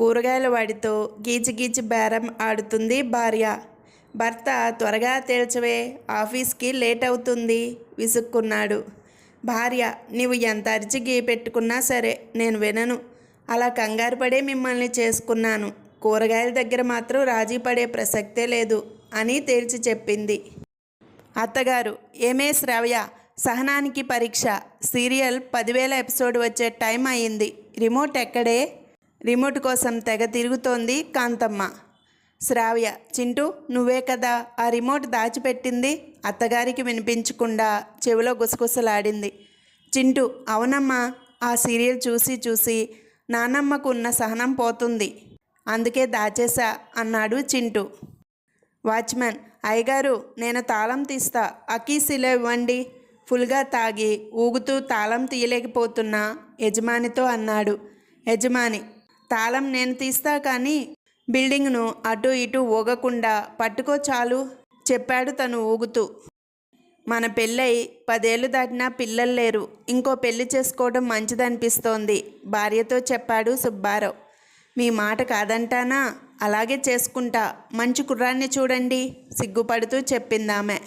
కూరగాయల వాడితో గీచి బేరం ఆడుతుంది భార్య. భర్త త్వరగా తేల్చవే, ఆఫీస్కి లేట్ అవుతుంది విసుక్కున్నాడు. భార్య, నీవు ఎంత అరిచి గీ పెట్టుకున్నా సరే నేను వినను. అలా కంగారు పడే మిమ్మల్ని చేసుకున్నాను. కూరగాయల దగ్గర మాత్రం రాజీ పడే ప్రసక్తే లేదు అని తేల్చి చెప్పింది. అత్తగారు, ఏమే శ్రావ్య, సహనానికి పరీక్ష. సీరియల్ 10,000 ఎపిసోడ్ వచ్చే టైం అయింది. రిమోట్ ఎక్కడే? రిమోట్ కోసం తెగ తిరుగుతోంది కాంతమ్మ. శ్రావ్య, చింటూ నువ్వే కదా ఆ రిమోట్ దాచిపెట్టింది? అత్తగారికి వినిపించకుండా చెవిలో గుసగుసలాడింది. చింటూ, అవునమ్మా, ఆ సీరియల్ చూసి నానమ్మకు ఉన్న సహనం పోతుంది, అందుకే దాచేసా అన్నాడు చింటూ. వాచ్మెన్, అయ్యగారు నేను తాళం తీస్తా, అకీసిలో ఇవ్వండి. ఫుల్గా తాగి ఊగుతూ తాళం తీయలేకపోతున్న యజమానితో అన్నాడు. యజమాని, తాళం నేను తీస్తా కానీ బిల్డింగ్ను అటు ఇటు ఊగకుండా పట్టుకో చాలు చెప్పాడు తను ఊగుతూ. మన పెళ్ళై 10 ఏళ్ళు దాటినా పిల్లలు లేరు, ఇంకో పెళ్లి చేసుకోవడం మంచిదనిపిస్తోంది భార్యతో చెప్పాడు సుబ్బారావు. మీ మాట కాదంటానా? అలాగే చేసుకుంటా, మంచి కుర్రాన్ని చూడండి సిగ్గుపడుతూ చెప్పిందామె.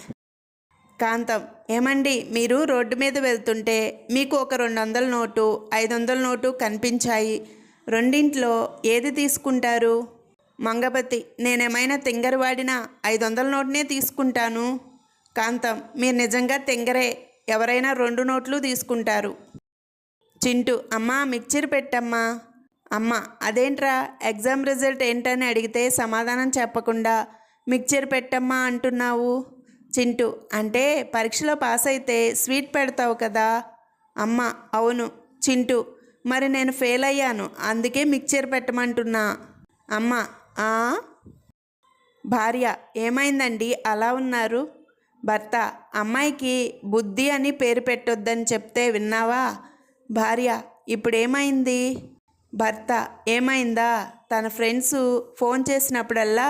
కాంతం, ఏమండి, మీరు రోడ్డు మీద వెళ్తుంటే మీకు ఒక 200 నోటు 500 నోటు కనిపించాయి. రెండింట్లో ఏది తీసుకుంటారు? మంగపతి, నేనేమైనా తింగరవాడినా 500 నోటునే తీసుకుంటాను. కాంతం, మీరు నిజంగా తింగరే, ఎవరైనా 2 నోట్లు తీసుకుంటారు. చింటూ, అమ్మా మిక్చర్ పెట్టమ్మా. అమ్మ, అదేంట్రా, ఎగ్జామ్ రిజల్ట్ ఏంటని అడిగితే సమాధానం చెప్పకుండా మిక్చర్ పెట్టమ్మా అంటున్నావు? చింటూ, అంటే పరీక్షలో పాస్ అయితే స్వీట్ పెడతావు కదా. అమ్మ, అవును. చింటూ, మరి నేను ఫెయిల్ అయ్యాను, అందుకే మిక్చర్ పెట్టమంటున్నా. అమ్మ, ఆ? భార్య, ఏమైందండి అలా ఉన్నారు? భర్త, అమ్మాయికి బుద్ధి అని పేరు పెట్టొద్దని చెప్తే విన్నావా? భార్య, ఇప్పుడేమైంది? భర్త, ఏమైందా? తన ఫ్రెండ్స్ ఫోన్ చేసినప్పుడల్లా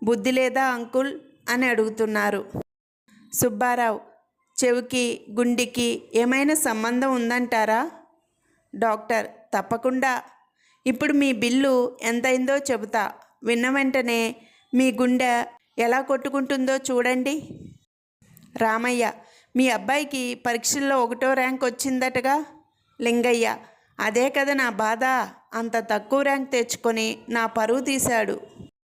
బుద్ధి లేదా అంకుల్ అని అడుగుతున్నారు. సుబ్బారావు, చెవికి గుండెకి ఏమైనా సంబంధం ఉందంటారా? డాక్టర్, తప్పకుండా. ఇప్పుడు మీ బిల్లు ఎంతైందో చెబుతా, విన్న వెంటనే మీ గుండె ఎలా కొట్టుకుంటుందో చూడండి. రామయ్య, మీ అబ్బాయికి పరీక్షల్లో 1వ ర్యాంక్ వచ్చిందటగా. లింగయ్య, అదే కదా నా బాధ, అంత తక్కువ ర్యాంక్ తెచ్చుకొని నా పరువు తీశాడు.